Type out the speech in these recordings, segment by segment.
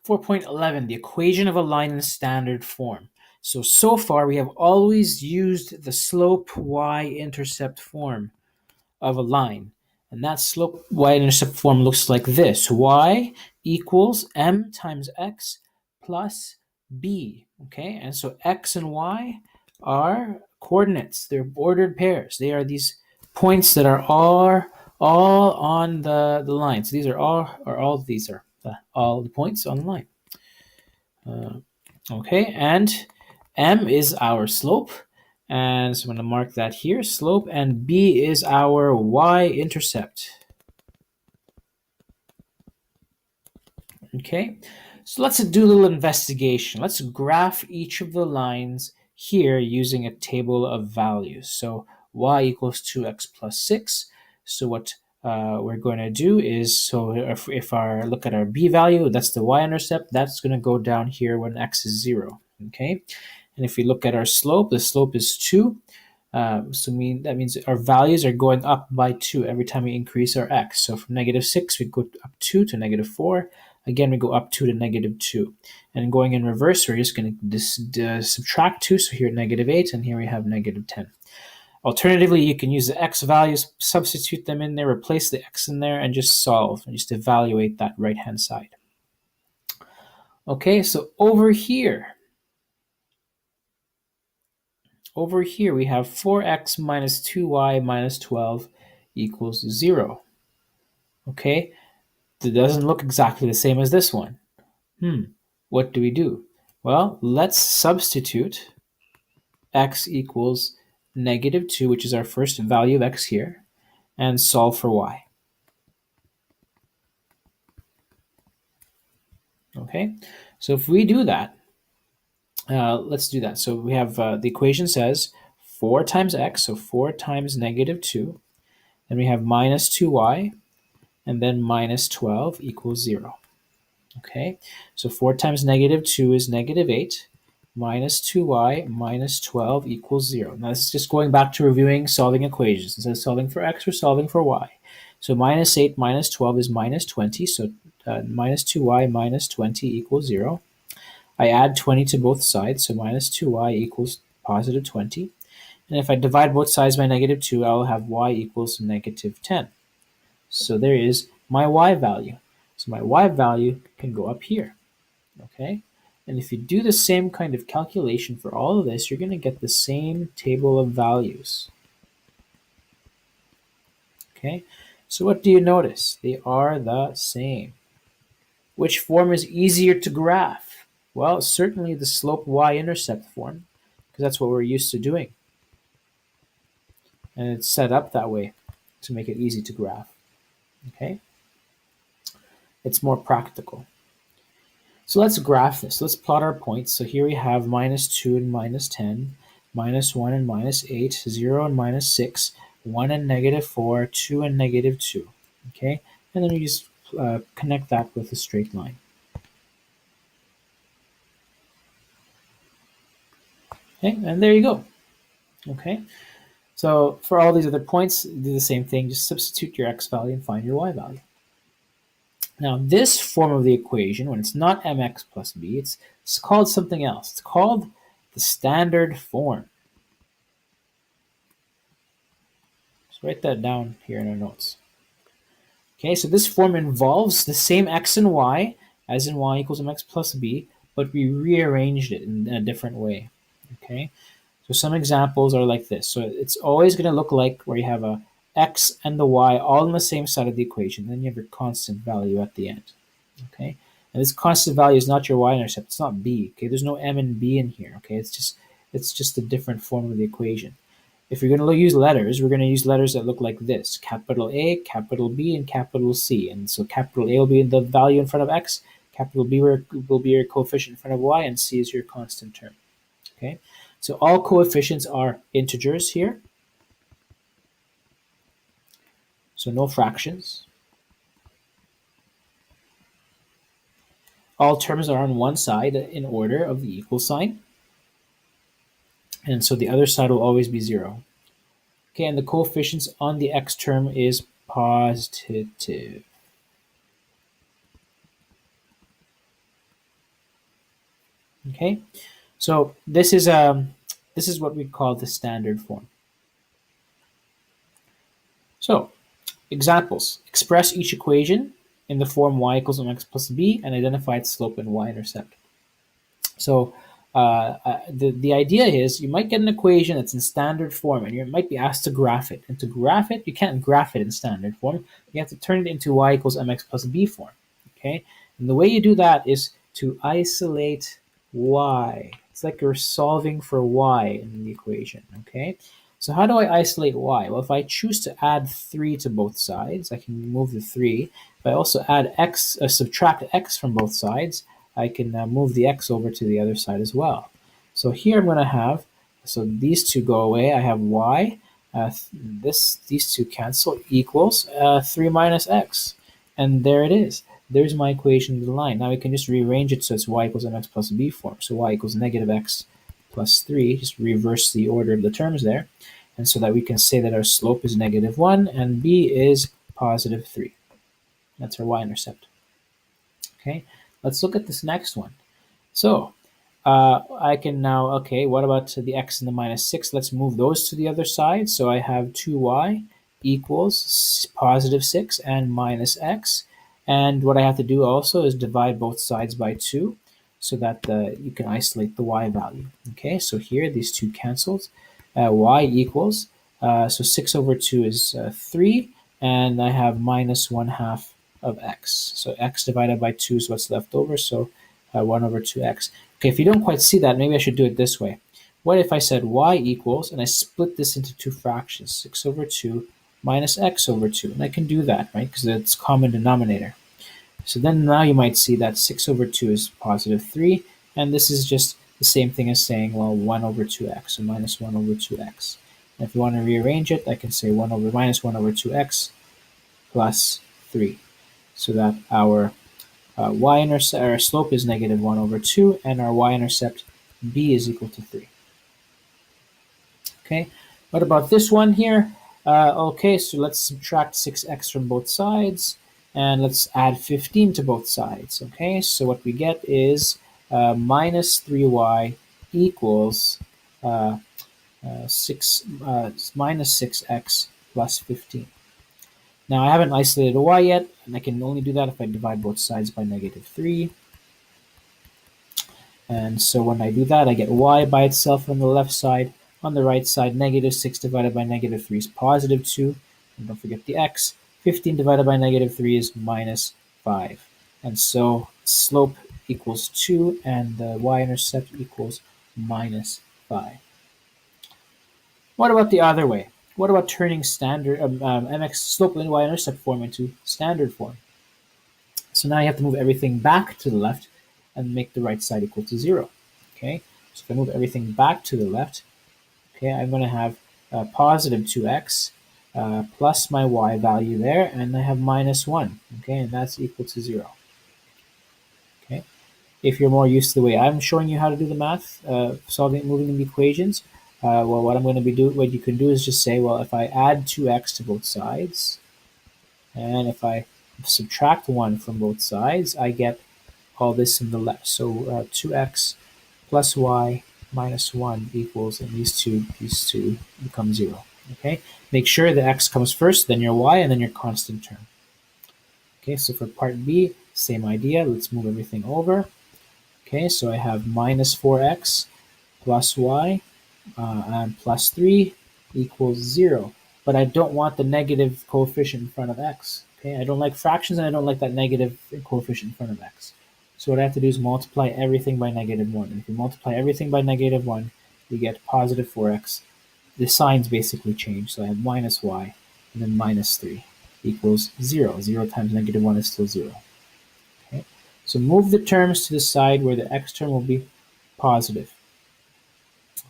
4.11, the equation of a line in standard form. So far we have always used the slope y-intercept form of a line. And that slope y-intercept form looks like this. Y equals m times x plus b. Okay, and so x and y are coordinates. They're ordered pairs. They are these points that are all on the line. So these are all these are all the points on the line. Okay, and m is our slope. And so I'm going to mark that here, slope, and b is our y-intercept. Okay, so let's do a little investigation. Let's graph each of the lines here using a table of values. So y equals 2x plus 6. So what we're going to do is, so if our look at our b value, that's the y-intercept, that's going to go down here when x is 0. Okay, and if we look at our slope, the slope is 2. That means our values are going up by 2 every time we increase our x. So from -6, we go up 2 to -4. Again, we go up 2 to -2. And going in reverse, we're just going to subtract 2. So here -8, and here we have -10. Alternatively, you can use the x values, substitute them in there, replace the x in there, and just solve, and just evaluate that right-hand side. Okay, so over here we have 4x minus 2y minus 12 equals 0. Okay, it doesn't look exactly the same as this one. What do we do? Well, let's substitute x equals -2, which is our first value of x here, and solve for y. Okay, so if we do that, let's do that. So we have the equation says 4 times x, so 4 times -2, then we have minus 2y, and then minus 12 equals 0. Okay, so 4 times -2 is -8, minus 2y minus 12 equals 0. Now this is just going back to reviewing solving equations. Instead of solving for x, we're solving for y. So minus 8 minus 12 is minus 20, so minus 2y minus 20 equals 0. I add 20 to both sides, so minus 2y equals positive 20. And if I divide both sides by -2, I'll have y equals -10. So there is my y value. So my y value can go up here, okay? And if you do the same kind of calculation for all of this, you're going to get the same table of values. Okay, so what do you notice? They are the same. Which form is easier to graph? Well, certainly the slope y-intercept form, because that's what we're used to doing. And it's set up that way to make it easy to graph. Okay, it's more practical. So let's graph this. Let's plot our points. So here we have -2 and -10, -1 and -8, 0 and -6, 1 and -4, 2 and -2. Okay, and then we just connect that with a straight line. Okay, and there you go. Okay, so for all these other points, do the same thing. Just substitute your x value and find your y value. Now, this form of the equation, when it's not mx plus b, it's called something else. It's called the standard form. So write that down here in our notes. Okay, so this form involves the same x and y as in y equals mx plus b, but we rearranged it in a different way. Okay, so some examples are like this. So it's always going to look like where you have a x and the y all on the same side of the equation. Then you have your constant value at the end. Okay, and this constant value is not your y-intercept. It's not b. Okay, there's no m and b in here. Okay, it's just a different form of the equation. If you're going to use letters, we're going to use letters that look like this: capital A, capital B, and capital C. And so capital A will be the value in front of x, capital B will be your coefficient in front of y, and C is your constant term. Okay, so all coefficients are integers here. So no fractions. All terms are on one side in order of the equal sign. And so the other side will always be 0. Okay, and the coefficients on the x term is positive. Okay, so this is what we call the standard form. So examples: express each equation in the form y equals mx plus b and identify its slope and y-intercept. So the idea is you might get an equation that's in standard form and you might be asked to graph it. And to graph it, you can't graph it in standard form. You have to turn it into y equals mx plus b form. Okay, and the way you do that is to isolate y. It's like you're solving for y in the equation. Okay, so how do I isolate y? Well, if I choose to add 3 to both sides, I can remove the 3. If I also add x, subtract x from both sides, I can move the x over to the other side as well. So here I'm going to have, so these two go away. I have y. These two cancel, equals 3 minus x. And there it is. There's my equation of the line. Now we can just rearrange it so it's y equals mx plus b form. So y equals negative x plus 3. Just reverse the order of the terms there. And so that we can say that our slope is negative 1 and b is positive 3. That's our y-intercept. Okay, let's look at this next one. So I can now, okay, what about the x and the minus 6? Let's move those to the other side. So I have 2y equals positive 6 and minus x. And what I have to do also is divide both sides by 2 so that you can isolate the y value. Okay, so here these two cancels. Y equals, so 6 over 2 is 3, and I have minus 1 half of x. So x divided by 2 is what's left over, so 1 over 2x. Okay, if you don't quite see that, maybe I should do it this way. What if I said y equals, and I split this into two fractions, 6 over 2 minus x over 2. And I can do that, right, because it's common denominator. So then now you might see that 6 over 2 is positive 3, and this is just the same thing as saying, well, 1 over 2x, so minus 1 over 2x. And if you want to rearrange it, I can say 1 over minus 1 over 2x plus 3, so that our y-intercept, our slope is negative 1 over 2, and our y-intercept b is equal to 3. Okay, what about this one here? Okay, so let's subtract 6x from both sides, and let's add 15 to both sides. Okay, so what we get is minus 3y equals uh, 6x plus 15. Now I haven't isolated a y yet, and I can only do that if I divide both sides by negative 3. And so when I do that, I get y by itself on the left side. On the right side, negative 6 divided by negative 3 is positive 2. And don't forget the x. 15 divided by negative 3 is minus 5. And so slope equals 2, and the y-intercept equals minus 5. What about the other way? What about turning standard mx slope and y-intercept form into standard form? So now you have to move everything back to the left and make the right side equal to 0. Okay, so if I move everything back to the left, okay, I'm going to have positive 2x plus my y value there, and I have minus 1. Okay, and that's equal to 0. Okay, if you're more used to the way I'm showing you how to do the math, moving the equations, well, what I'm going to be doing, what you can do is just say, well, if I add 2x to both sides, and if I subtract 1 from both sides, I get all this in the left. So 2x plus y minus 1 equals, and these two become 0. Okay, make sure the x comes first, then your y, and then your constant term. Okay, so for part B, same idea. Let's move everything over. Okay, so I have minus 4x plus y and plus 3 equals 0. But I don't want the negative coefficient in front of x. Okay, I don't like fractions, and I don't like that negative coefficient in front of x. So what I have to do is multiply everything by negative 1. And if you multiply everything by negative 1, you get positive 4x. The signs basically change. So I have minus y and then minus 3 equals 0. 0 times negative 1 is still 0. Okay? So move the terms to the side where the x term will be positive.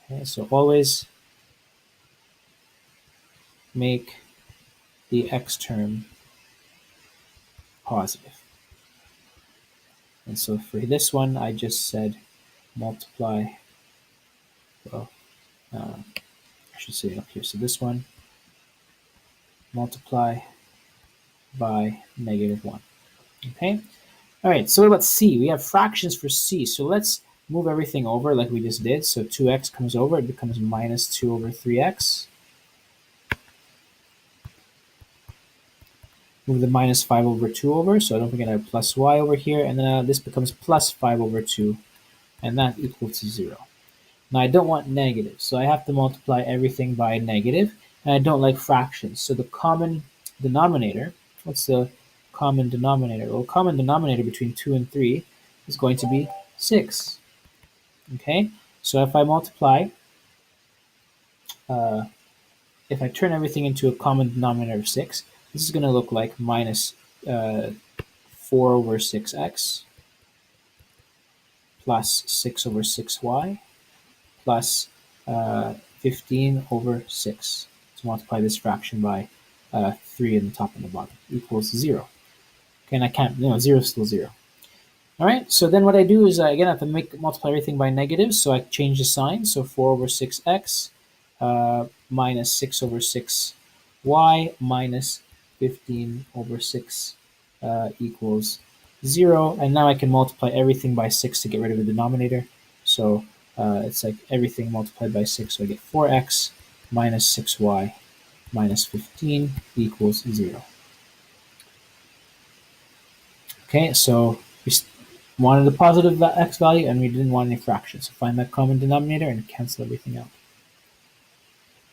Okay? So always make the x term positive. And so for this one, I just said multiply, well, I should say it up here. So this one, multiply by negative 1. Okay? All right, so what about C? We have fractions for C. So let's move everything over like we just did. So 2x comes over, it becomes minus 2 over 3x. Move the minus 5 over 2 over, so don't forget I have plus y over here, and then this becomes plus 5 over 2, and that equals to 0. Now I don't want negative, so I have to multiply everything by negative, and I don't like fractions. So the common denominator, what's the common denominator? Well, common denominator between 2 and 3 is going to be 6. Okay, so if I multiply, if I turn everything into a common denominator of 6, this is going to look like minus 4 over 6x plus 6 over 6y plus 15 over 6. To multiply this fraction by 3 in the top and the bottom equals 0. Okay, and I can't, 0 is still 0. All right, so then what I do is, again, I have to multiply everything by negatives, so I change the sign. So 4 over 6x minus 6 over 6y minus 15 over 6 equals 0. And now I can multiply everything by 6 to get rid of the denominator. So it's like everything multiplied by 6, so I get 4x minus 6y minus 15 equals 0. Okay, so we wanted a positive x value and we didn't want any fractions. So find that common denominator and cancel everything out.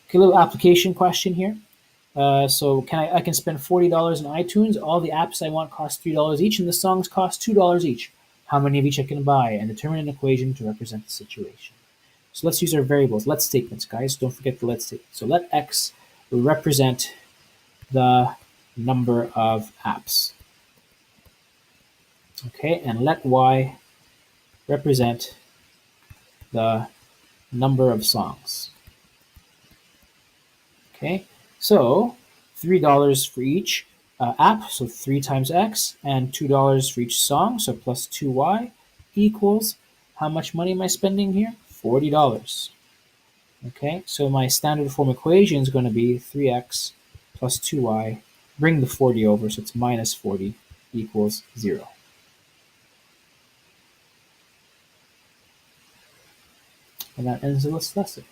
Okay, little application question here. So I can spend $40 on iTunes. All the apps I want cost $3 each, and the songs cost $2 each. How many of each I can buy? And determine an equation to represent the situation. So let's use our variables. Let statements, guys. Don't forget the let statement. So let x represent the number of apps. Okay, and let y represent the number of songs. Okay, so $3 for each app, so 3 times x, and $2 for each song, so plus 2y equals, how much money am I spending here? $40. Okay, so my standard form equation is going to be 3x plus 2y, bring the 40 over, so it's minus 40 equals 0. And that ends this lesson.